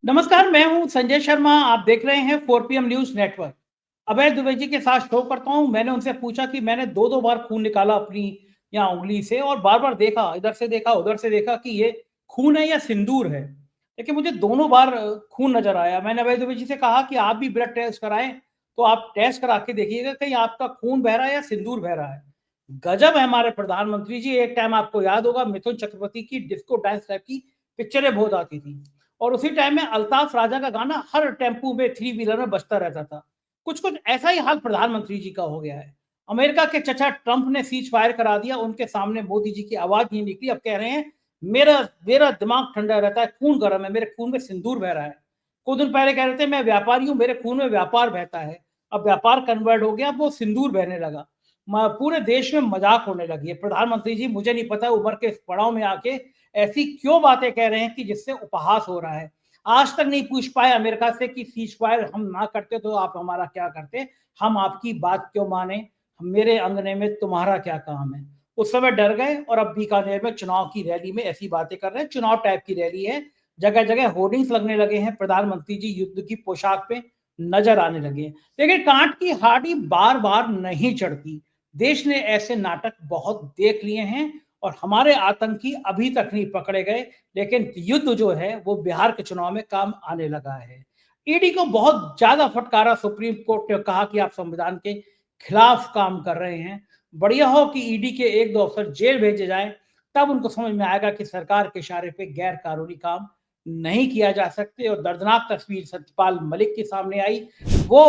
नमस्कार, मैं हूं संजय शर्मा। आप देख रहे हैं 4 PM न्यूज नेटवर्क। अभय दुबे जी के साथ शो करता हूं। मैंने उनसे पूछा कि मैंने दो दो बार खून निकाला अपनी यहाँ उंगली से और बार बार देखा, इधर से देखा उधर से देखा कि ये खून है या सिंदूर है। लेकिन मुझे दोनों बार खून नजर आया। मैंने अभय दुबे जी से कहा कि आप भी ब्लड टेस्ट कराएं, तो आप टेस्ट करा के देखिएगा कहीं आपका खून बह रहा है या सिंदूर बह रहा है। गजब है हमारे प्रधानमंत्री जी। एक टाइम आपको याद होगा मिथुन चक्रवर्ती की डिस्को डांस टाइप की पिक्चरें बहुत आती थी और उसी टाइम में अल्ताफ राजा का गाना हर टेम्पू में, थ्री व्हीलर में बजता रहता था। कुछ कुछ ऐसा ही हाल प्रधानमंत्री जी का हो गया है। अमेरिका के चचा ट्रंप ने सीज फायर करा दिया, उनके सामने मोदी जी की आवाज नहीं निकली। अब कह रहे हैं मेरा मेरा दिमाग ठंडा रहता है, खून गर्म है, मेरे खून में सिंदूर बह रहा है। कुछ दिन पहले कह रहे थे मैं व्यापारी हूं, मेरे खून में व्यापार बहता है। अब व्यापार कन्वर्ट हो गया, अब वो सिंदूर बहने लगा। पूरे देश में मजाक होने लगी है। प्रधानमंत्री जी, मुझे नहीं पता उम्र के इस पड़ाव में आके ऐसी क्यों बातें कह रहे हैं कि जिससे उपहास हो रहा है। आज तक नहीं पूछ पाए अमेरिका से कि सीज फायर हम ना करते तो आप हमारा क्या करते, हम आपकी बात क्यों माने, मेरे अंगने में तुम्हारा क्या काम है। उस समय डर गए और अब बीकानेर में चुनाव की रैली में ऐसी बातें कर रहे हैं। चुनाव टाइप की रैली है, जगह जगह होर्डिंग्स लगने लगे हैं, प्रधानमंत्री जी युद्ध की पोशाक पे नजर आने लगे हैं। लेकिन कांट की हाडी बार बार नहीं चढ़ती। देश ने ऐसे नाटक बहुत देख लिए हैं और हमारे आतंकी अभी तक नहीं पकड़े गए। लेकिन युद्ध जो है वो बिहार के चुनाव में काम आने लगा है। ईडी को बहुत ज्यादा फटकारा सुप्रीम कोर्ट ने, कहा कि आप संविधान के खिलाफ काम कर रहे हैं। बढ़िया हो कि ईडी के एक दो अफसर जेल भेजे जाएं, तब उनको समझ में आएगा कि सरकार के इशारे पे गैर कानूनी काम नहीं किया जा सकते। और दर्दनाक तस्वीर सत्यपाल मलिक के सामने आई। वो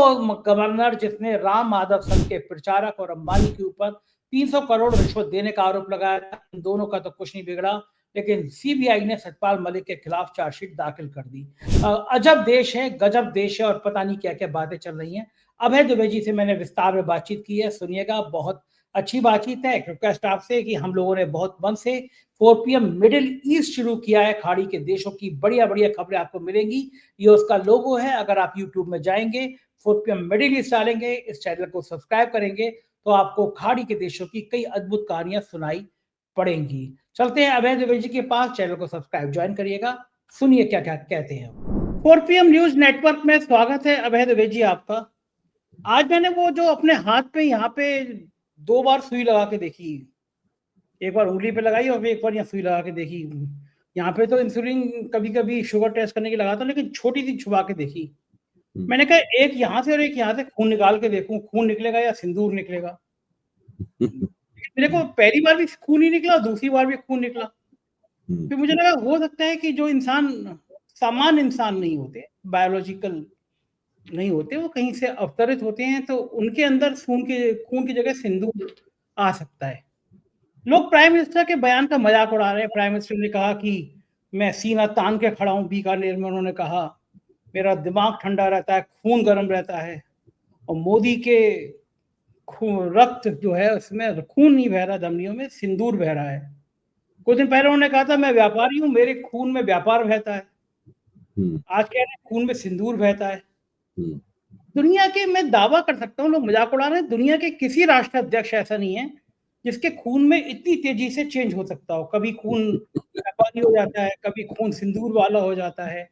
गवर्नर जिसने राम माधव संघ के प्रचारक और अंबानी के ऊपर 300 करोड़ रिश्वत देने का आरोप लगाया था। इन दोनों का तो कुछ नहीं बिगड़ा, लेकिन सीबीआई ने सतपाल मलिक के खिलाफ चार्जशीट दाखिल कर दी। अजब देश है, गजब देश है और पता नहीं क्या क्या बातें चल रही हैं। अभय दुबे जी से मैंने विस्तार में बातचीत की है, सुनिएगा। बहुत अच्छी बातचीत है। रिक्वेस्ट आपसे कि हम लोगों ने बहुत मन से 4 PM मिडिल ईस्ट शुरू किया है। खाड़ी के देशों की बढ़िया बढ़िया खबरें आपको मिलेंगी। ये उसका लोगो है। अगर आप यूट्यूब में जाएंगे, 4 PM मिडिल ईस्ट डालेंगे, इस चैनल को सब्सक्राइब करेंगे, तो आपको खाड़ी के देशों की कई अद्भुत कहानियां सुनाई पड़ेंगी। चलते हैं अभय दुबे जी के पास। चैनल को सब्सक्राइब ज्वाइन करिएगा, सुनिए क्या क्या कहते हैं। 4 PM न्यूज नेटवर्क में स्वागत है अभय दुबे जी आपका। आज मैंने वो जो अपने हाथ पे यहाँ पे 2 बार सुई लगा के देखी, एक बार उंगली पे लगाई और एक बार यहाँ सुई लगा के देखी। यहाँ पे तो इंसुलिन कभी कभी शुगर टेस्ट करने की लगाता हूँ, लेकिन छोटी सी छुपा के देखी। मैंने कहा एक यहाँ से और एक यहाँ से खून निकाल के देखूं, खून निकलेगा या सिंदूर निकलेगा। मेरे को पहली बार भी खून ही निकला, दूसरी बार भी खून निकला। फिर मुझे लगा हो सकता है कि जो इंसान सामान्य इंसान नहीं होते, बायोलॉजिकल नहीं होते, वो कहीं से अवतरित होते हैं, तो उनके अंदर खून की जगह सिंदूर आ सकता है। लोग प्राइम मिनिस्टर के बयान का मजाक उड़ा रहे हैं। प्राइम मिनिस्टर ने कहा कि मैं सीना तान के खड़ा हूं बीकानेर में। उन्होंने कहा मेरा दिमाग ठंडा रहता है, खून गर्म रहता है। और मोदी के रक्त जो है उसमें खून नहीं बह रहा, धमनियों में सिंदूर बह रहा है। कुछ दिन पहले उन्होंने कहा था मैं व्यापारी हूं, मेरे खून में व्यापार बहता है। आज कह रहे हैं खून में सिंदूर बहता है। दुनिया के, मैं दावा कर सकता हूँ, लोग मजाक उड़ा रहे हैं, दुनिया के किसी राष्ट्र अध्यक्ष ऐसा नहीं है जिसके खून में इतनी तेजी से चेंज हो सकता हो। कभी खून व्यापारी हो जाता है, कभी खून सिंदूर वाला हो जाता है।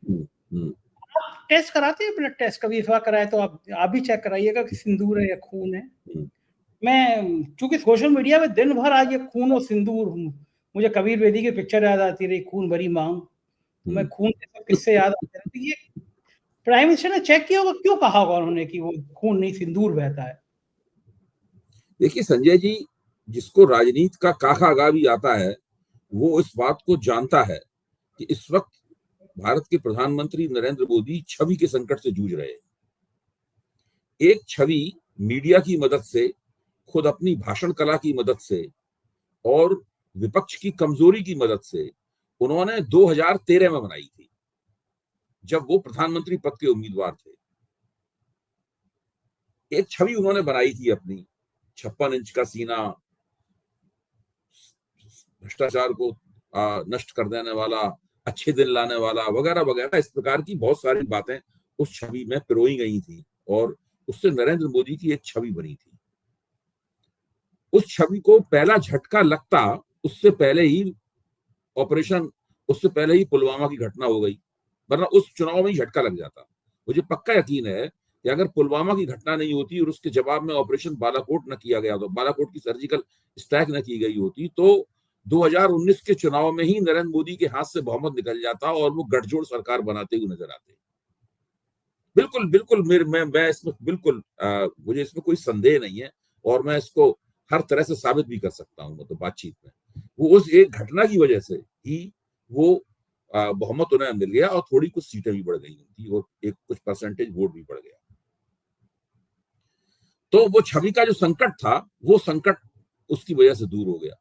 आप टेस्ट कराते हैं, ब्लड टेस्ट कभी इस बार कराए तो आप भी चेक कराइएगा कि सिंदूर है या खून है। मैं चूंकि सोशल मीडिया में दिन भर आज ये खून और सिंदूर, मुझे कबीर बेदी की पिक्चर याद आती रही, खून भरी मांग। मैं खून के सब किस्से याद आते रहे। तो ये प्राइम मिनिस्टर ने चेक किया होगा, क्यों कहा होगा उन्होंने कि वो खून नहीं सिंदूर बहता है। देखिए संजय जी, जिसको राजनीति का काका भी आता है वो इस बात को जानता है कि इस वक्त भारत के प्रधानमंत्री नरेंद्र मोदी छवि के संकट से जूझ रहे हैं। एक छवि मीडिया की मदद से, खुद अपनी भाषण कला की मदद से और विपक्ष की कमजोरी की मदद से उन्होंने 2013 में बनाई थी, जब वो प्रधानमंत्री पद के उम्मीदवार थे। एक छवि उन्होंने बनाई थी अपनी, 56 इंच का सीना, भ्रष्टाचार को नष्ट कर देने वाला, अच्छे दिन लाने वाला, वगैरह वगैरह। इस प्रकार की बहुत सारी बातें उस छवि में पिरोई गई थी और उससे नरेंद्र मोदी की एक छवि बनी थी। उस छवि को पहला झटका लगता उससे पहले ही पुलवामा की घटना हो गई। वरना उस चुनाव में ही झटका लग जाता। मुझे पक्का यकीन है कि अगर पुलवामा की घटना नहीं होती और उसके जवाब में ऑपरेशन बालाकोट न किया गया, तो बालाकोट की सर्जिकल स्ट्राइक न की गई होती, तो 2019 के चुनाव में ही नरेंद्र मोदी के हाथ से बहुमत निकल जाता और वो गठजोड़ सरकार बनाते हुए नजर आते। बिल्कुल बिल्कुल मैं इसमें बिल्कुल मुझे इसमें कोई संदेह नहीं है और मैं इसको हर तरह से साबित भी कर सकता हूँ। मतलब बातचीत में वो उस एक घटना की वजह से ही वो बहुमत उन्हें मिल गया और थोड़ी कुछ सीटें भी बढ़ गई थी और एक कुछ परसेंटेज वोट भी बढ़ गया। तो वो छवि का जो संकट था, वो संकट उसकी वजह से दूर हो गया।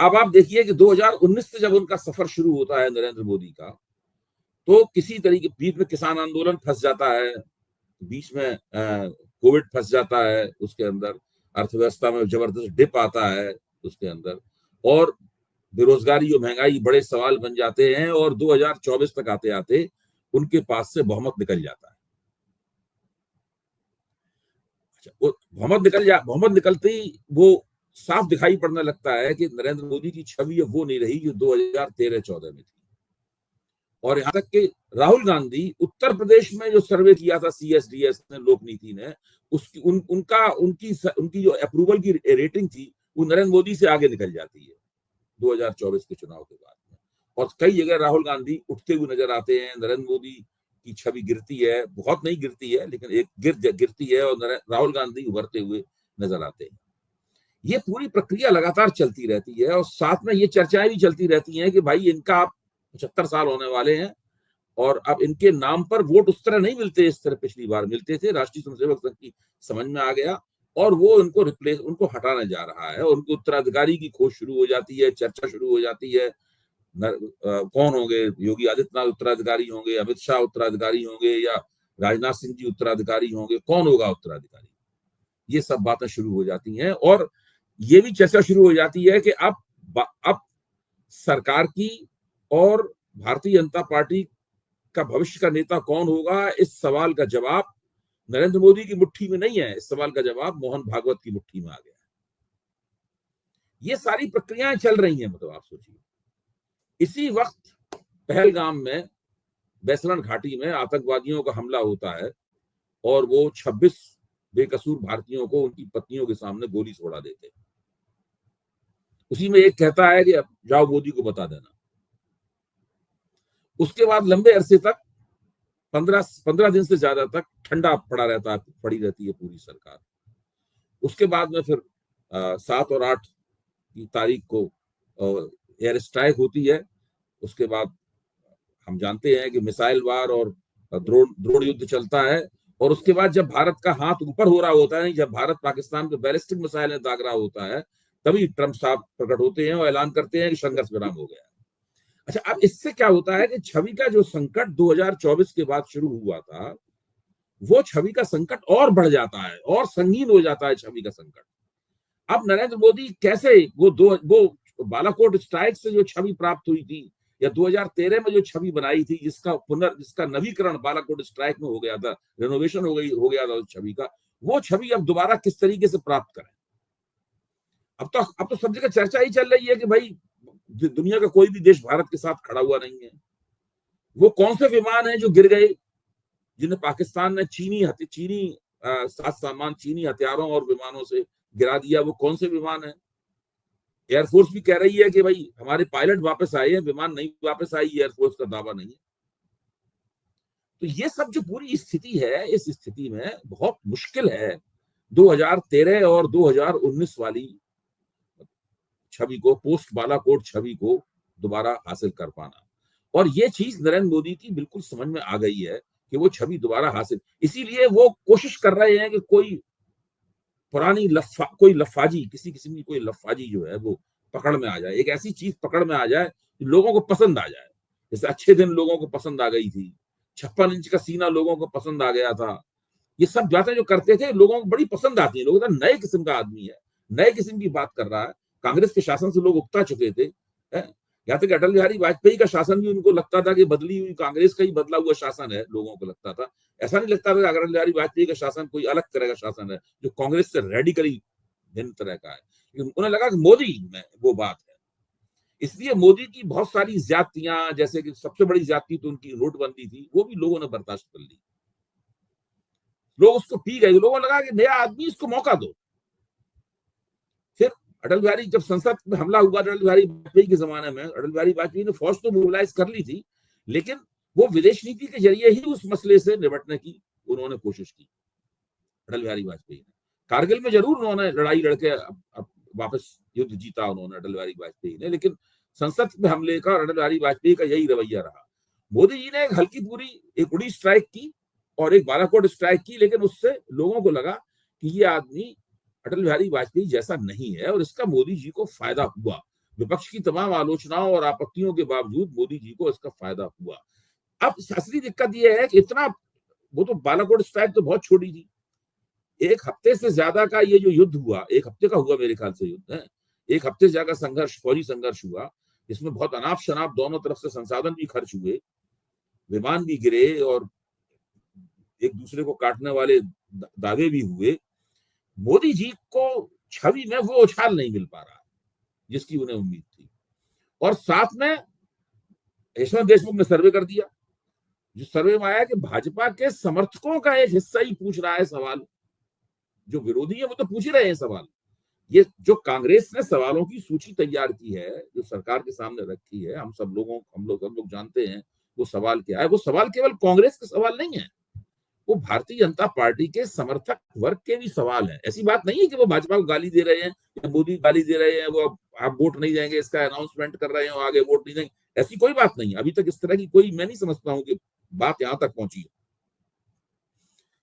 अब आप देखिए कि 2019 से जब उनका सफर शुरू होता है नरेंद्र मोदी का, तो किसी तरीके बीच में किसान आंदोलन फंस जाता है, बीच में कोविड फंस जाता है, उसके अंदर अर्थव्यवस्था में जबरदस्त डिप आता है उसके अंदर, और बेरोजगारी और महंगाई बड़े सवाल बन जाते हैं और 2024 तक आते आते उनके पास से बहुमत निकल जाता है। बहुमत निकलते ही वो साफ दिखाई पड़ने लगता है कि नरेंद्र मोदी की छवि वो नहीं रही जो 2013-14 में थी। और यहां तक कि राहुल गांधी उत्तर प्रदेश में जो सर्वे किया था CSDS ने, लोक नीति ने, उनकी जो अप्रूवल की रेटिंग थी वो नरेंद्र मोदी से आगे निकल जाती है 2024 के चुनाव के बाद में। और कई जगह राहुल गांधी उठते हुए नजर आते हैं, नरेंद्र मोदी की छवि गिरती है, बहुत नहीं गिरती है लेकिन एक गिरती है और राहुल गांधी उभरते हुए नजर आते हैं। ये पूरी प्रक्रिया लगातार चलती रहती है और साथ में ये चर्चाएं भी चलती रहती हैं कि भाई इनका आप 75 साल होने वाले हैं और अब इनके नाम पर वोट उस तरह नहीं मिलते इस तरह पिछली बार मिलते थे। राष्ट्रीय स्वयंसेवक संघ की समझ में आ गया और वो उनको हटाने जा रहा है। उनके उत्तराधिकारी की खोज शुरू हो जाती है, चर्चा शुरू हो जाती है। कौन होंगे? योगी आदित्यनाथ उत्तराधिकारी होंगे, अमित शाह उत्तराधिकारी होंगे, या राजनाथ सिंह जी उत्तराधिकारी होंगे? कौन होगा उत्तराधिकारी? ये सब बातें शुरू हो जाती हैं और ये भी चर्चा शुरू हो जाती है कि अब सरकार की और भारतीय जनता पार्टी का भविष्य का नेता कौन होगा, इस सवाल का जवाब नरेंद्र मोदी की मुट्ठी में नहीं है। इस सवाल का जवाब मोहन भागवत की मुट्ठी में आ गया है। ये सारी प्रक्रियाएं चल रही हैं। मतलब आप सोचिए, इसी वक्त पहलगाम में बैसलन घाटी में आतंकवादियों का हमला होता है और वो 26 बेकसूर भारतीयों को उनकी पत्नियों के सामने गोली छोड़ा देते हैं। उसी में एक कहता है कि अब जाओ मोदी को बता देना। उसके बाद लंबे अरसे तक 15 दिन से ज्यादा तक ठंडा पड़ी रहती है पूरी सरकार। उसके बाद में फिर 7 और 8 की तारीख को एयर स्ट्राइक होती है। उसके बाद हम जानते हैं कि मिसाइल वार और ड्रोन युद्ध चलता है और उसके बाद जब भारत का हाथ ऊपर हो रहा होता है, जब भारत पाकिस्तान पे बैलिस्टिक मिसाइलें दाग रहा होता है, तभी ट्रंप साहब प्रकट होते हैं और ऐलान करते हैं कि संघर्ष विराम हो गया। अच्छा, अब इससे क्या होता है कि छवि का जो संकट 2024 के बाद शुरू हुआ था, वो छवि का संकट और बढ़ जाता है और संगीन हो जाता है छवि का संकट। अब नरेंद्र मोदी कैसे वो बालाकोट स्ट्राइक से जो छवि प्राप्त हुई थी या 2013 में जो छवि बनाई थी, जिसका नवीकरण बालाकोट स्ट्राइक में हो गया था, रेनोवेशन हो गया था उस छवि का, वो छवि अब दोबारा किस तरीके से प्राप्त करें? अब तो सब जगह चर्चा ही चल रही है कि भाई दुनिया का कोई भी देश भारत के साथ खड़ा हुआ नहीं है। वो कौन से विमान हैं जो गिर गए, जिन्हें पाकिस्तान ने चीनी साथ सामान, चीनी हथियारों और विमानों से गिरा दिया? वो कौन से विमान है? एयरफोर्स भी कह रही है कि भाई हमारे पायलट वापस आए हैं, विमान नहीं वापस आई, एयरफोर्स का दावा नहीं है। तो ये सब जो पूरी स्थिति है, इस स्थिति में बहुत मुश्किल है 2013 और 2019 वाली छवि को, पोस्ट बालाकोट छवि को दोबारा हासिल कर पाना। और ये चीज नरेंद्र मोदी की बिल्कुल समझ में आ गई है कि वो छवि दोबारा हासिल, इसीलिए वो कोशिश कर रहे हैं कि कोई पुरानी लफाजी, किसी किस्म की कोई लफाजी जो है वो पकड़ में आ जाए, एक ऐसी चीज पकड़ में आ जाए कि लोगों को पसंद आ जाए। जैसे अच्छे दिन लोगों को पसंद आ गई थी, 56 इंच का सीना लोगों को पसंद आ गया था। ये सब बातें जो करते थे लोगों को बड़ी पसंद आती है। लोगों नए किस्म का आदमी है, नए किस्म की बात कर रहा है। कांग्रेस के शासन से लोग उकता चुके थे। यहाँ तक अटल बिहारी वाजपेयी का शासन भी उनको लगता था कि बदली हुई कांग्रेस का ही बदला हुआ शासन है। लोगों को लगता था, ऐसा नहीं लगता था अटल बिहारी वाजपेयी का शासन कोई अलग तरह का शासन है जो कांग्रेस से रेडिकली भिन्न तरह का है। उन्हें लगा कि मोदी में वो बात है। इसलिए मोदी की बहुत सारी ज्यादतियां, जैसे कि सबसे बड़ी ज्यादती तो उनकी नोटबंदी थी, वो भी लोगों ने बर्दाश्त कर ली। लोग उसको पी गए, लोगों ने लगा कि नया आदमी, इसको मौका दो। फिर अटल बिहारी, जब संसद में हमला हुआ अटल बिहारी वाजपेयी के जमाने में, अटल बिहारी वाजपेयी ने फौज तो मोबिलाइज कर ली थी, लेकिन वो विदेश नीति के जरिए ही उस मसले से निपटने की उन्होंने कोशिश की। अटल बिहारी वाजपेयी ने कारगिल में जरूर उन्होंने लड़ाई लड़के अब वापस युद्ध जीता उन्होंने, अटल बिहारी वाजपेयी ने, लेकिन संसद में हमले का अटल बिहारी वाजपेयी का यही रवैया रहा। मोदी जी ने एक हल्की पूरी एक उड़ी स्ट्राइक की और एक बालाकोट स्ट्राइक की, लेकिन उससे लोगों को लगा कि ये आदमी अटल बिहारी वाजपेयी जैसा नहीं है और इसका मोदी जी को फायदा हुआ। विपक्ष की तमाम आलोचनाओं और आपत्तियों के बावजूद मोदी जी को इसका फायदा हुआ। अब असली दिक्कत यह है कि इतना, वो तो बालाकोट स्ट्राइक तो बहुत छोटी थी, एक हफ्ते से ज्यादा का ये जो युद्ध हुआ, एक हफ्ते का हुआ मेरे ख्याल से युद्ध है, एक हफ्ते से ज्यादा संघर्ष, फौजी संघर्ष हुआ, इसमें बहुत अनाप शनाप दोनों तरफ से संसाधन भी खर्च हुए, विमान भी गिरे और एक दूसरे को काटने वाले दावे भी हुए। मोदी जी को छवि में वो उछाल नहीं मिल पा रहा जिसकी उन्हें उम्मीद थी। और साथ में यशवंत देशमुख ने सर्वे कर दिया, जो सर्वे में आया कि भाजपा के समर्थकों का एक हिस्सा ही पूछ रहा है सवाल, जो विरोधी है वो तो पूछ ही रहे हैं सवाल। ये जो कांग्रेस ने सवालों की सूची तैयार की है, जो सरकार के सामने रखी है, हम लोग जानते हैं वो सवाल क्या है। वो सवाल केवल कांग्रेस के सवाल नहीं है, वो भारतीय जनता पार्टी के समर्थक वर्ग के भी सवाल है। ऐसी बात नहीं है कि वो भाजपा को गाली दे रहे हैं या मोदी गाली दे रहे हैं, वो आप वोट नहीं देंगे इसका अनाउंसमेंट कर रहे हैं और आगे वोट नहीं देंगे, ऐसी कोई बात नहीं है। अभी तक इस तरह की कोई, मैं नहीं समझता हूं कि बात यहां तक पहुंची है,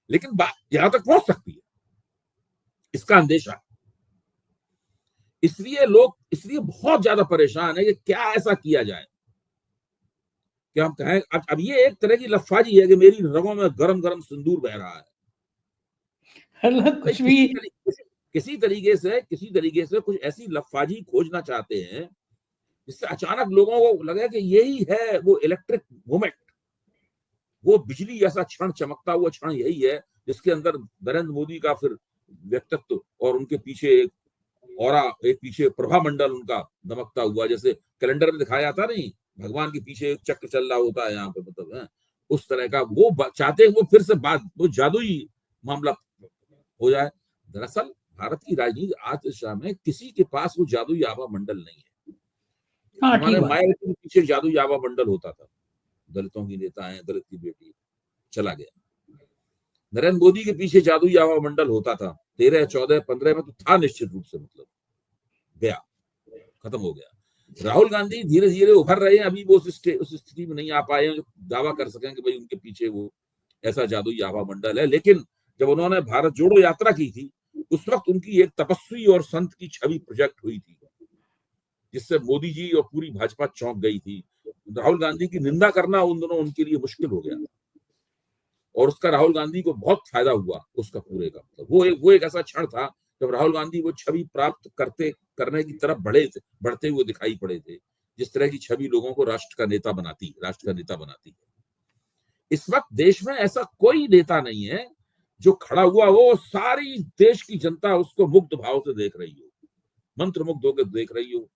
लेकिन बात यहां तक पहुंच सकती है, इसका अंदेशा। इसलिए बहुत ज्यादा परेशान है कि क्या ऐसा किया जाए कि हम कहें अब ये एक तरह की लफाजी है कि मेरी रगों में गरम गरम सिंदूर बह रहा है। कुछ भी किसी तरीके से कुछ ऐसी लफाजी खोजना चाहते हैं जिससे अचानक लोगों को लगे कि यही है वो इलेक्ट्रिक मोमेंट, वो बिजली जैसा क्षण, चमकता हुआ क्षण यही है जिसके अंदर नरेंद्र मोदी का फिर व्यक्तित्व और उनके पीछे एक औरा, एक पीछे प्रभा मंडल उनका दमकता हुआ, जैसे कैलेंडर में दिखाया जाता नहीं, भगवान के पीछे एक चक्र चल रहा होता है यहाँ पे, मतलब है उस तरह का वो चाहते हैं। वो फिर से वो जादुई मामला हो जाए। दरअसल भारत की राजनीति आज दिशा में किसी के पास वो जादुई आभा मंडल नहीं है। हमारे मायावती के पीछे जादुई आभा मंडल होता था, दलितों की नेता है, दलित की बेटी, चला गया। नरेंद्र मोदी के पीछे जादुई आभा मंडल होता था 13, 14, 15 में तो था निश्चित रूप से, मतलब गया, खत्म हो गया। राहुल गांधी धीरे धीरे उभर रहे हैं, अभी वो उस स्थिति में नहीं आ पाए हैं जो दावा कर सकें कि भाई उनके पीछे वो ऐसा जादुई आभा मंडल है। लेकिन जब उन्होंने भारत जोड़ो यात्रा की थी, उस वक्त उनकी एक तपस्वी और संत की छवि प्रोजेक्ट हुई थी, जिससे मोदी जी और पूरी भाजपा चौंक गई थी। राहुल गांधी की निंदा करना उन दोनों उनके लिए मुश्किल हो गया था और उसका राहुल गांधी को बहुत फायदा हुआ उसका पूरे का। मतलब वो एक ऐसा क्षण था जब राहुल गांधी वो छवि प्राप्त करने की तरफ बढ़ते हुए दिखाई पड़े थे, जिस तरह की छवि लोगों को राष्ट्र का नेता बनाती है। इस वक्त देश में ऐसा कोई नेता नहीं है जो खड़ा हुआ हो, सारी देश की जनता उसको मुग्ध भाव से देख रही हो, मंत्रमुग्ध होकर देख रही हो,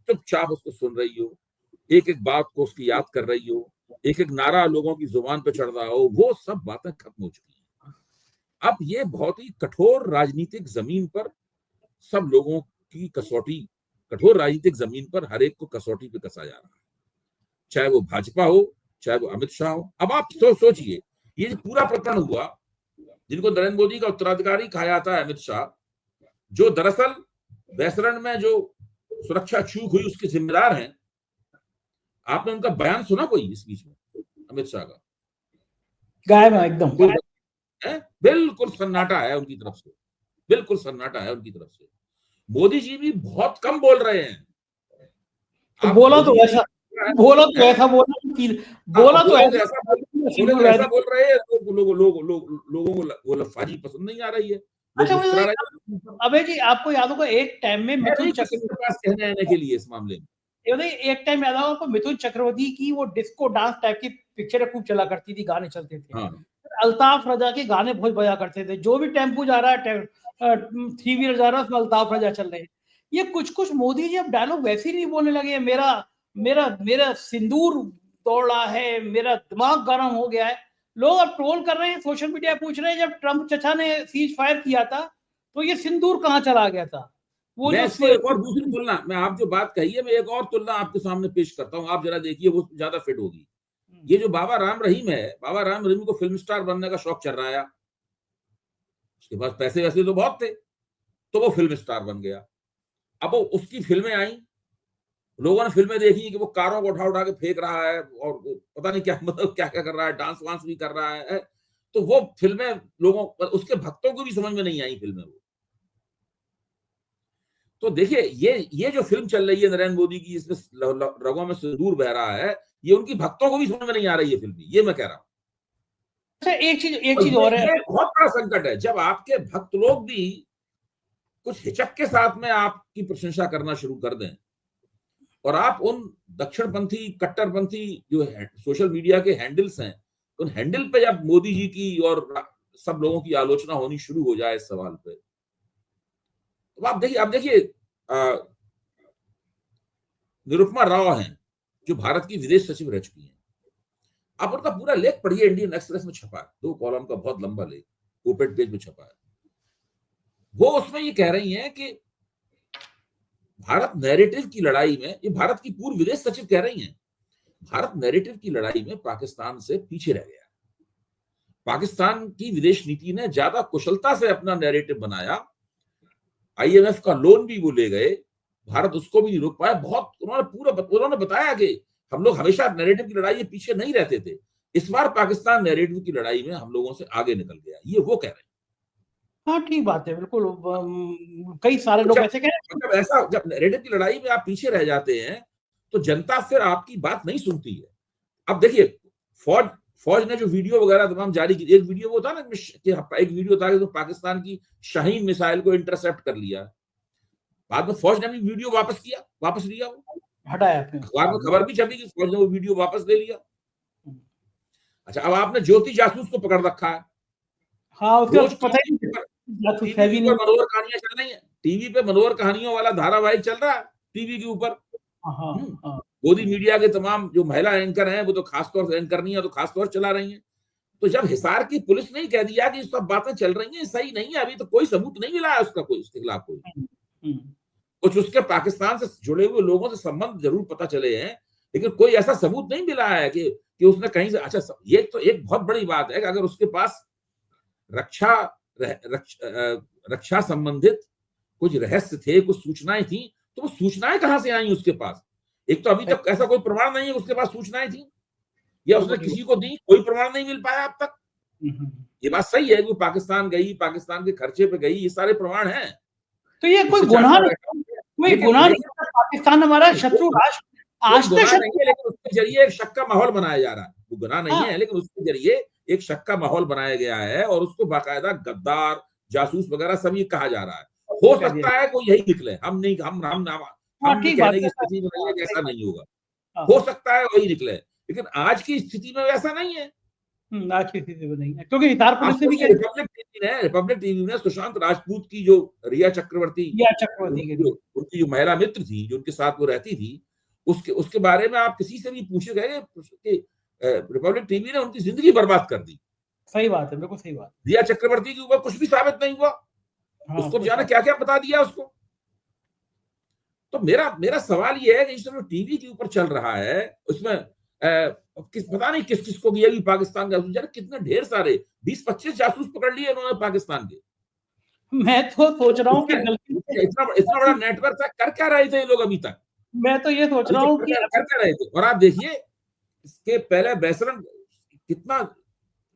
चुपचाप उसको सुन रही हो, एक एक बात को उसकी याद कर रही हो, एक एक नारा लोगों की जुबान पे चढ़ रहा हो, वो सब बातें खत्म हो चुकी हैं। अब ये बहुत ही कठोर राजनीतिक जमीन पर सब लोगों की कसौटी, कठोर राजनीतिक जमीन पर हर एक को कसौटी पे कसा जा रहा है, चाहे वो भाजपा हो, चाहे वो अमित शाह हो। अब आप सोचिए, ये जो पूरा प्रकरण हुआ, जिनको नरेंद्र मोदी का उत्तराधिकारी कहा जाता है अमित शाह, जो दरअसल वैसरण में जो सुरक्षा चूक हुई उसके जिम्मेदार हैं, आपने उनका बयान सुना कोई इस बीच में? अमित शाह का गायब है एकदम, बिल्कुल सन्नाटा है उनकी तरफ से, बिल्कुल सन्नाटा है उनकी तरफ से। मोदी जी भी बहुत कम बोल रहे हैं। तो बोला तो ऐसा बोला ऐसा बोल रहे हैं, लोगों को वो लफाजी पसंद नहीं आ रही है। अच्छा अबे जी, आपको याद होगा एक टाइम में मिथुन चक्रवर्ती कहने आने के लिए इस मामले में, एक टाइम याद होगा मिथुन चक्रवर्ती की वो डिस्को डांस टाइप की पिक्चरें खूब चला करती थी, गाने चलते थे। हाँ। अल्ताफ रजा के गाने बहुत बजा करते थे, जो भी टेम्पो जा रहा है, 3 व्हीलर जा रहा है, उसमें अल्ताफ रजा चल रहे हैं। ये कुछ मोदी जी अब डायलॉग वैसे ही नहीं बोलने लगे, मेरा मेरा मेरा सिंदूर तोड़ रहा है, मेरा दिमाग गर्म हो गया है। लोग अब ट्रोल कर रहे हैं, सोशल मीडिया पूछ रहे हैं, जब ट्रम्प चचा ने सीज फायर किया था तो ये सिंदूर कहाँ चला गया था? वो मैं जो इसको एक और दूसरी तुलना, मैं आप जो बात कही है, मैं एक और तुलना आपके सामने पेश करता हूं, आप जरा देखिए, वो ज्यादा फिट होगी। ये जो बाबा राम रहीम है, बाबा राम रहीम को फिल्म स्टार बनने का शौक चल रहा है, उसके पास पैसे वैसे तो बहुत थे, तो वो फिल्म स्टार बन गया। अब वो उसकी फिल्में आई, लोगों ने फिल्में देखी कि वो कारों को उठा उठा के फेंक रहा है और पता नहीं क्या, मतलब क्या क्या कर रहा है, डांस वांस भी कर रहा है। तो वो फिल्में लोगों, उसके भक्तों को भी समझ में नहीं आई फिल्में वो। तो देखिए, ये जो फिल्म चल रही है नरेंद्र मोदी की, इसमें रगों में सिंदूर बह रहा है, ये उनकी भक्तों को भी समझ में नहीं आ रही है फिल्म, ये मैं कह रहा हूं। अच्छा, एक चीज और है, ये बहुत बड़ा संकट है जब आपके भक्त लोग भी कुछ हिचक के साथ में आपकी प्रशंसा करना शुरू कर दें, और आप उन दक्षिणपंथी कट्टरपंथी जो सोशल मीडिया के हैंडल्स हैं, उन हैंडल पे जब मोदी जी की और सब लोगों की आलोचना होनी शुरू हो जाए इस सवाल पे, तो आप देखिए निरुपमा राव हैं जो भारत की विदेश सचिव रह चुकी हैं। आप उनका पूरा लेख पढ़िए, इंडियन एक्सप्रेस में छपा है, 2 कॉलम का बहुत लंबा लेख, ओपेड पेज में छपा है। वो उसमें ये कह रही हैं कि भारत नैरेटिव की लड़ाई में, ये भारत की पूर्व विदेश सचिव कह रही हैं, भारत नैरेटिव की लड़ाई में पाकिस्तान से पीछे रह गया। पाकिस्तान की विदेश नीति ने ज्यादा कुशलता से अपना नैरेटिव बनाया, IMF का लोन भी वो ले गए, भारत उसको भी नहीं रोक पाया। बहुत उन्होंने बताया कि हम लोग हमेशा नैरेटिव की लड़ाई में पीछे नहीं रहते थे, इस बार पाकिस्तान नैरेटिव की लड़ाई में हम लोगों से आगे निकल गया, ये वो कह रहे हैं। हाँ ठीक बात है, बिल्कुल। कई सारे लोग ऐसे कह रहे हैं, मतलब ऐसा, जब नैरेटिव की लड़ाई में आप पीछे रह जाते हैं तो जनता फिर आपकी बात नहीं सुनती है। अब देखिए, फौज ने जो वीडियो वगैरह तमाम जारी की, एक वीडियो वो था ना कि एक वीडियो था कि तो पाकिस्तान की शाहीन मिसाइल को इंटरसेप्ट कर लिया, बाद में फौज ने भी वीडियो वापस लिया, वो हटाया, अखबार में खबर भी छपी कि फौज ने वो वीडियो वापस ले लिया। अच्छा, अब आपने ज्योति जासूस को पकड़ रखा है, हाँ, उसका रोज पता ही नहीं, मनोहर कहानियां चल रही है, टीवी पे मनोहर कहानियों वाला धारावाहिक चल रहा है टीवी के ऊपर। मोदी मीडिया के तमाम जो महिला एंकर हैं, वो तो खासतौर से एंकर नहीं है, तो खासतौर चला रही हैं। तो जब हिसार की पुलिस ने कह दिया कि सब बातें चल रही हैं सही नहीं है, अभी तो कोई सबूत नहीं मिला है उसका, कोई उसके खिलाफ कोई, कुछ उसके पाकिस्तान से जुड़े हुए लोगों से संबंध जरूर पता चले हैं, लेकिन कोई ऐसा सबूत नहीं मिला है कि उसने कहीं से, अच्छा ये तो एक बहुत बड़ी बात है कि अगर उसके पास रक्षा संबंधित कुछ रहस्य थे, कुछ सूचनाएं थी, तो वो सूचनाएं कहां से आई उसके पास? एक तो अभी तक ऐसा कोई प्रमाण नहीं है उसके पास सूचनाएं थी, या उसने किसी को दी, कोई प्रमाण नहीं मिल पाया अब तक। ये बात सही है कि वो पाकिस्तान गई, पाकिस्तान के खर्चे पे गई, ये सारे प्रमाण हैं। तो ये कोई गुनाह नहीं, पाकिस्तान हमारा शत्रु राष्ट्र आज तक नहीं है, लेकिन उसके जरिए एक शक का माहौल बनाया जा रहा है। वो गुनाह नहीं है, लेकिन उसके जरिए एक शक का माहौल बनाया गया है और उसको बाकायदा गद्दार, जासूस वगैरह सब ये कहा जा रहा है। हो सकता है कोई यही निकले, हम नहीं कहने की स्थिति में नहीं है कि ऐसा नहीं होगा, हो सकता है वही निकले, लेकिन आज की स्थिति में वैसा नहीं है। आज की स्थिति में नहीं है, क्योंकि हिसार पुलिस ने भी रिपब्लिक टीवी ने सुशांत राजपूत की जो रिया चक्रवर्ती उनकी जो महिला मित्र थी, जो उनके साथ वो रहती थी, उसके बारे में आप किसी से भी पूछे गए कि रिपब्लिक टीवी ने उनकी जिंदगी बर्बाद कर दी। सही बात है, बिल्कुल सही बात। रिया चक्रवर्ती के ऊपर कुछ भी साबित नहीं हुआ, उसको जाने क्या क्या बता दिया उसको। तो मेरा सवाल ये है कि इस समय टीवी के ऊपर चल रहा है, उसमें पता नहीं किस किस को दिया कि पाकिस्तान का जासूस, कितने ढेर सारे 20-25 जासूस पकड़ लिए उन्होंने पाकिस्तान के। मैं तो सोच रहा हूँ कि इतना बड़ा नेटवर्क था, कर क्या रहे थे ये लोग अभी तक? मैं तो ये सोच रहा हूँ कि कर क्या रहे थे। और आप देखिए, इसके पहले बैसरन कितना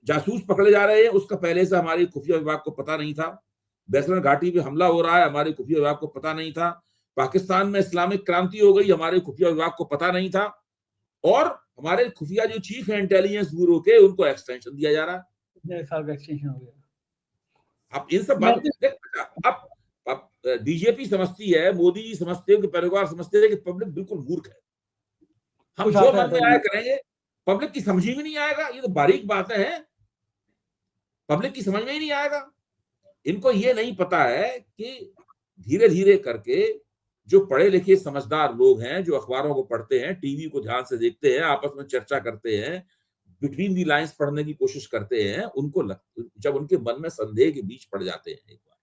जासूस पकड़े जा रहे हैं, उसका पहले से हमारे खुफिया विभाग को पता नहीं था। बैसरन घाटी पे हमला हो रहा है, हमारे खुफिया विभाग को पता नहीं था। पाकिस्तान में इस्लामिक क्रांति हो गई, हमारे खुफिया विभाग को पता नहीं था। और हमारे खुफिया जो चीफ है इंटेलिजेंस ब्यूरो के, उनको एक्सटेंशन दिया जा रहा है। एक्सटेंशन हो गया। अब इन सब बातों, अब बीजेपी समझती है, मोदी जी समझते हैं, परिवार समझते हैं कि पब्लिक बिल्कुल मूर्ख है, हम जो मन में आया करेंगे, पब्लिक की समझ में नहीं आएगा। ये तो बारीक बातें हैं, पब्लिक की समझ में ही नहीं आएगा। इनको ये नहीं पता है कि धीरे धीरे करके जो पढ़े लिखे समझदार लोग हैं, जो अखबारों को पढ़ते हैं, टीवी को ध्यान से देखते हैं, आपस में चर्चा करते हैं, बिटवीन दी लाइंस पढ़ने की कोशिश करते हैं, उनको जब उनके मन में संदेह के बीच पड़ जाते हैं एक बार,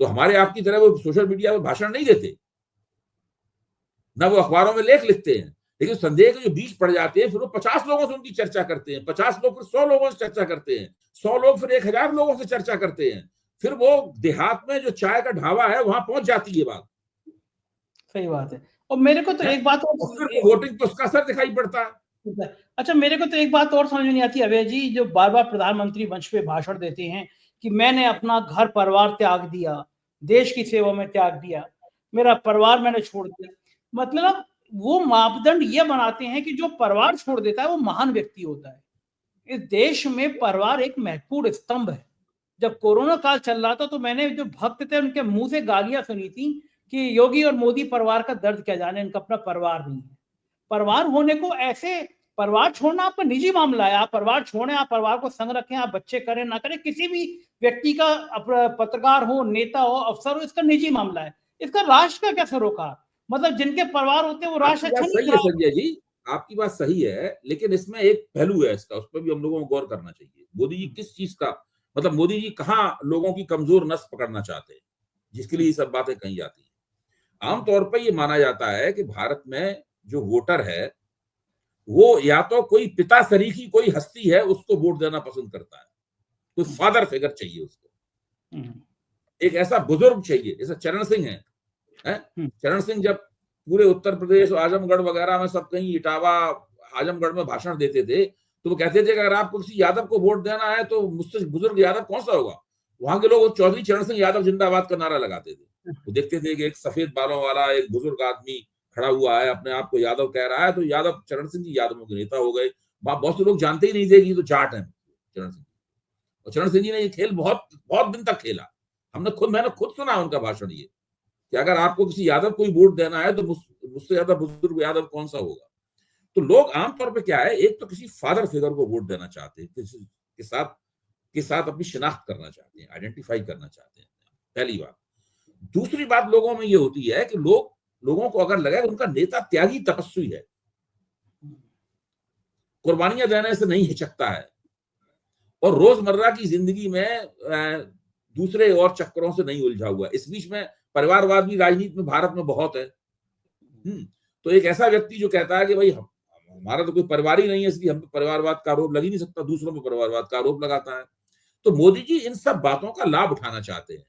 तो हमारे आपकी तरह वो सोशल मीडिया पर भाषण नहीं देते, ना वो अखबारों में लेख लिखते हैं, लेकिन संदेह के जो बीच पड़ जाते हैं, फिर वो 50 लोगों से उनकी चर्चा करते हैं, 50 लोग फिर 100 लोगों से चर्चा करते हैं, 100 लोग फिर 1000 लोगों से चर्चा करते हैं, फिर वो देहात में जो चाय का ढाबा है वहां पहुंच जाती है बात। सही बात है। और मेरे को तो एक बात और फिर वोटिंग पे उसका असर दिखाई पड़ता है। अच्छा, मेरे को तो एक बात और समझ में नहीं आती अभय जी, जो बार बार प्रधानमंत्री मंच पे भाषण देते हैं कि मैंने अपना घर परिवार त्याग दिया, देश की सेवा में त्याग दिया, मेरा परिवार मैंने छोड़ दिया, मतलब वो मापदंड ये बनाते हैं कि जो परिवार छोड़ देता है वो महान व्यक्ति होता है। इस देश में परिवार एक महत्वपूर्ण स्तंभ है। जब कोरोना काल चल रहा था तो मैंने जो भक्त थे उनके मुंह से गालियां सुनी थी कि योगी और मोदी परिवार का दर्द क्या जाने, इनका अपना परिवार नहीं है। परिवार होने को ऐसे, परिवार छोड़ना आपका निजी मामला है, आप परिवार छोड़ें, आप परिवार को संग रखें, आप बच्चे करें ना करें, किसी भी व्यक्ति का, पत्रकार हो, नेता हो, अफसर हो, इसका निजी मामला है। इसका राष्ट्र का क्या सरोकार, मतलब जिनके परिवार होते हैं वो राष्ट्र अच्छा सही है संजय जी, आपकी बात सही है, लेकिन इसमें एक पहलू है इसका, उस पर भी हम लोगों को गौर करना चाहिए। मोदी जी किस चीज का, मतलब मोदी जी कहाँ लोगों की कमजोर नस पकड़ना चाहते हैं, जिसके लिए ये सब बातें कही जाती है। आमतौर पर ये माना जाता है कि भारत में जो वोटर है वो या तो कोई पिता सरीखी कोई हस्ती है उसको वोट देना पसंद करता है, कोई फादर फिगर चाहिए उसको, एक ऐसा बुजुर्ग चाहिए, जैसे चरण सिंह है? चरण सिंह जब पूरे उत्तर प्रदेश, आजमगढ़ वगैरह में सब कहीं, इटावा, आजमगढ़ में भाषण देते थे, तो वो कहते थे कि अगर आपको किसी यादव को वोट देना है तो मुझसे बुजुर्ग यादव कौन सा होगा। वहां के लोग चौधरी चरण सिंह यादव जिंदाबाद का नारा लगाते थे। वो देखते थे कि एक सफेद बालों वाला एक बुजुर्ग आदमी खड़ा हुआ है, अपने आप को यादव कह रहा है, तो यादव चरण सिंह जी यादवों के नेता हो गए। बहुत से लोग जानते ही नहीं थे कि ये तो जाट है चरण सिंह। और चरण सिंह जी ने ये खेल बहुत बहुत दिन तक खेला। मैंने खुद सुना उनका भाषण ये कि अगर आपको किसी यादव को वोट देना है तो मुझसे ज्यादा बुजुर्ग यादव कौन सा होगा। तो लोग आमतौर पे क्या है, एक तो किसी फादर फिगर को वोट देना चाहते हैं, किसी के साथ अपनी शिनाख्त करना चाहते हैं, आइडेंटिफाई करना चाहते हैं, पहली बात। दूसरी बात लोगों में ये होती है कि लोगों को अगर लगे उनका नेता त्यागी तपस्वी है, कुर्बानियां देने से नहीं हिचकता है, और रोजमर्रा की जिंदगी में दूसरे और चक्करों से नहीं उलझा हुआ। इस बीच में परिवारवाद भी राजनीति में भारत में बहुत है। तो एक ऐसा व्यक्ति जो कहता है कि भाई हमारा तो कोई परिवार ही नहीं है, इसलिए हम पे परिवारवाद का आरोप लग ही नहीं सकता, दूसरों पर परिवारवाद का आरोप लगाता है। तो मोदी जी इन सब बातों का लाभ उठाना चाहते हैं,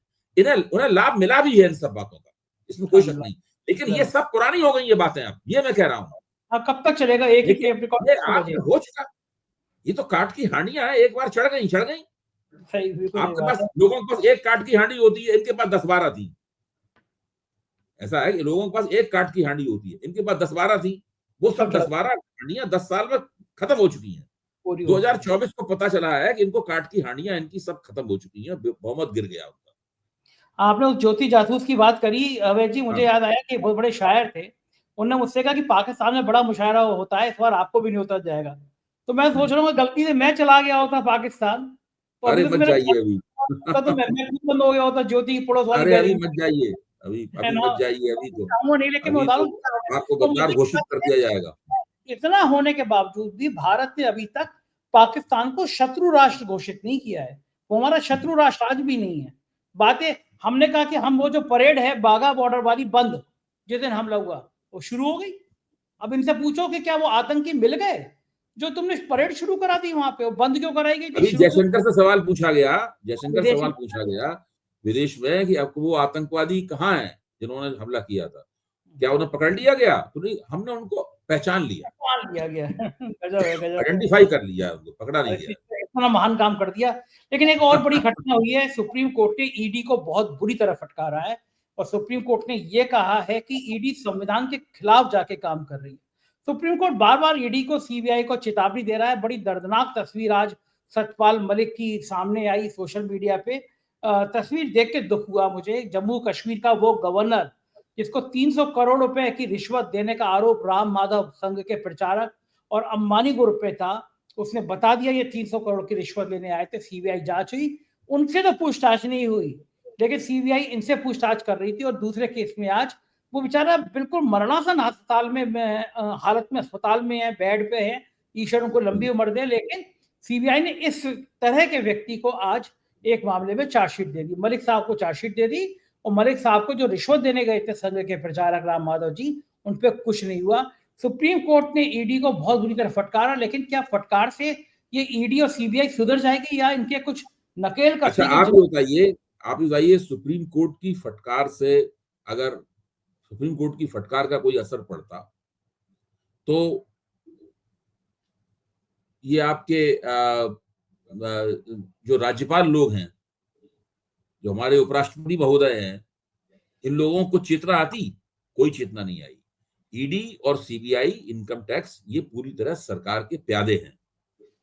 उन्हें लाभ मिला भी है इन सब बातों का, इसमें कोई शक नहीं, लेकिन ये सब पुरानी हो गई ये बातें अब, ये मैं कह रहा हूँ। कब तक चलेगा एक ही टेप रिकॉर्ड? हो चुका, ये तो काट की हांडियां है, एक बार चढ़ गई। आपके पास, लोगों के पास एक काट की हांडी होती है, इनके पास 10-12 थी। ऐसा है कि लोगों के पास एक काट की हांडी होती है, इनके पास 10-12 थी। वो सब 10-12 हांडियां 10 साल में खत्म हो चुकी हैं। 2024 को पता चला है कि इनको काट की हांडियां इनकी सब खत्म हो चुकी हैं, बहुमत गिर गया उनका। आपने उस ज्योति जासूस की बात करी अवैध जी, मुझे याद आया कि बहुत बड़े शायर थे, उन्होंने मुझसे कहा कि पाकिस्तान में बड़ा मुशायरा होता है, इस बार आपको भी नहीं होता जाएगा। तो मैं सोच रहा हूँ गलती से मैं चला गया होता पाकिस्तान तो अरे मत जाइए अभी, तो मैं बंद हो गया होता ज्योति की पड़ोस वाली। अरे अभी मत जाइए, अभी मत जाइए, अभी तो नहीं, लेकिन आपको गद्दार घोषित कर दिया जाएगा। इतना होने के बावजूद भी भारत ने अभी तक पाकिस्तान को शत्रु राष्ट्र घोषित नहीं किया है, वो हमारा शत्रु राष्ट्र आज भी नहीं है। बातें हमने कहा कि हम वो जो परेड है बाघा बॉर्डर वाली बंद, जिस दिन हमला हुआ वो शुरू हो गई। अब इनसे पूछो कि क्या वो आतंकी मिल गए जो तुमने परेड शुरू करा दी वहां पे, वो बंद क्यों कराई गई? अभी जयशंकर से सवाल पूछा गया विदेश में कि आपको वो आतंकवादी कहाँ हैं जिन्होंने हमला किया था, क्या उन्हें पकड़ लिया गया? तो नहीं, हमने उनको पहचान लिया गया गजब आइडेंटिफाई कर लिया, उनको पकड़ा नहीं गया। इतना महान काम कर दिया। लेकिन एक और बड़ी घटना हुई है, सुप्रीम कोर्ट ने ईडी को बहुत बुरी तरह फटकारा है और सुप्रीम कोर्ट ने यह कहा है कि ईडी संविधान के खिलाफ जाके काम कर रही है। सुप्रीम कोर्ट बार बार ईडी को, सीबीआई को चेतावनी दे रहा है। बड़ी दर्दनाक तस्वीर आज सत्यपाल मलिक की सामने आई सोशल मीडिया पे। तस्वीर देख के दुख हुआ मुझे। जम्मू कश्मीर का वो गवर्नर जिसको 300 करोड़ रुपए की रिश्वत देने का आरोप राम माधव संघ के प्रचारक और अंबानी ग्रुप पे था, उसने बता दिया ये 300 करोड़ की रिश्वत लेने आए थे। सीबीआई जांच हुई, उनसे तो पूछताछ नहीं हुई, लेकिन सीबीआई इनसे पूछताछ कर रही थी। और दूसरे केस में आज वो बेचारा बिल्कुल मरणासन अस्पताल में हालत में अस्पताल में है, बेड पे है, ईश्वर उनको लंबी उम्र दे। लेकिन सीबीआई ने इस तरह के व्यक्ति को आज एक मामले में चार्जशीट दे दी, मलिक साहब को चार्जशीट दे दी, और मलिक साहब को जो रिश्वत देने गए थे संघ के प्रचारक राम माधव जी, उन पर कुछ नहीं हुआ। सुप्रीम कोर्ट ने ईडी को बहुत बुरी तरह फटकारा, लेकिन क्या फटकार से ये ईडी और सीबीआई सुधर जाएगी या इनके कुछ नकेल अच्छा, आप बताइए सुप्रीम कोर्ट की फटकार से अगर सुप्रीम कोर्ट की फटकार का कोई असर पड़ता तो ये आपके जो राज्यपाल लोग हैं, जो हमारे उपराष्ट्रपति महोदय हैं, इन लोगों को चेतना आती? कोई चेतना नहीं आई। ईडी और सीबीआई, इनकम टैक्स, ये पूरी तरह सरकार के प्यादे हैं।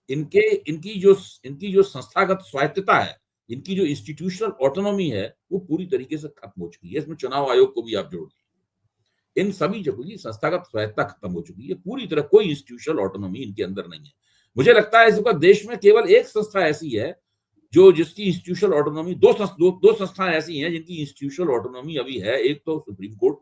इनकी जो संस्थागत स्वायत्तता है, इनकी जो इंस्टीट्यूशनल ऑटोनॉमी है, वो पूरी तरीके से खत्म हो चुकी है। इसमें चुनाव आयोग को भी आप जोड़ लीजिए, इन सभी जगहों की संस्थागत स्वायत्तता खत्म हो चुकी है पूरी तरह। कोई इंस्टीट्यूशनल ऑटोनॉमी इनके अंदर नहीं है। मुझे लगता है इस वक्त देश में केवल एक संस्था ऐसी है जिसकी इंस्टीट्यूशनल ऑटोनॉमी, दो संस्थाएं ऐसी हैं जिनकी इंस्टीट्यूशनल ऑटोनॉमी अभी है। एक तो सुप्रीम कोर्ट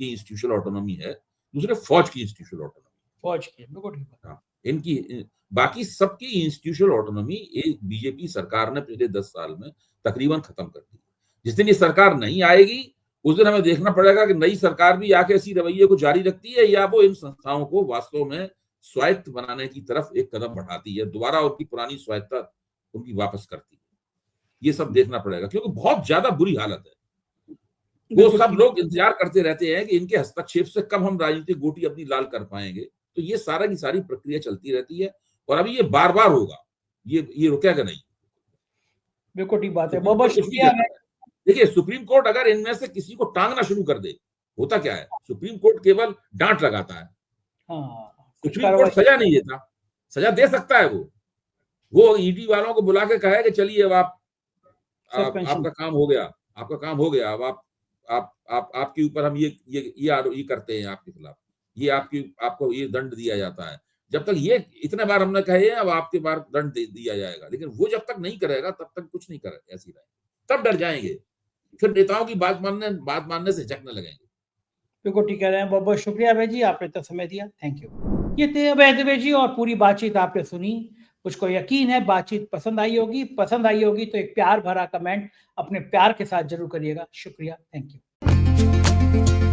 की इंस्टीट्यूशनल ऑटोनॉमी है, दूसरे फौज की इंस्टीट्यूशनल ऑटोनॉमी, फौज की। इनकी बाकी सबकी इंस्टीट्यूशनल ऑटोनॉमी एक बीजेपी सरकार ने पिछले 10 साल में तकरीबन खत्म कर दी। जिस दिन ये सरकार नहीं आएगी उस दिन हमें देखना पड़ेगा कि नई सरकार भी आके इसी रवैये को जारी रखती है या वो इन संस्थाओं को वास्तव में स्वायत्त बनाने की तरफ एक कदम बढ़ाती है, दोबारा उनकी पुरानी स्वायत्तता उनकी वापस करती है। ये सब देखना पड़ेगा, क्योंकि बहुत ज्यादा बुरी हालत है। वो सब लोग इंतजार करते रहते हैं कि इनके हस्तक्षेप से कब हम राजनीतिक गोटी अपनी लाल कर पाएंगे। तो ये सारा की सारी प्रक्रिया चलती रहती है और अभी ये बार बार होगा, ये रुकेगा नहीं। बिल्कुल ठीक बात है, बहुत बहुत शुक्रिया। देखिए, सुप्रीम कोर्ट अगर इनमें से किसी को टांगना शुरू कर दे, होता क्या है, सुप्रीम कोर्ट केवल डांट लगाता है। सुप्रीम कोर्ट सजा नहीं देता। सजा दे सकता है वो ईडी वालों को बुला के कहे कि चलिए अब आपका काम हो गया, आपका काम हो गया, अब आपके ऊपर हम ये करते हैं आपके खिलाफ, ये आपको ये दंड दिया जाता है। जब तक ये इतने बार हमने कहे अब आपके बार दंड दिया जाएगा, लेकिन वो जब तक नहीं करेगा तब तक कुछ नहीं करेगा, ऐसी रहे, तब डर जाएंगे, फिर नेताओं की बात मानने से झकने लगेंगे। बिल्कुल ठीक कह रहे हैं। बहुत बहुत शुक्रिया अभय जी, आपने इतना समय दिया, थैंक यू। ये थे अभय दुबे जी और पूरी बातचीत आपने सुनी। मुझको यकीन है बातचीत पसंद आई होगी तो एक प्यार भरा कमेंट अपने प्यार के साथ जरूर करिएगा। शुक्रिया, थैंक यू।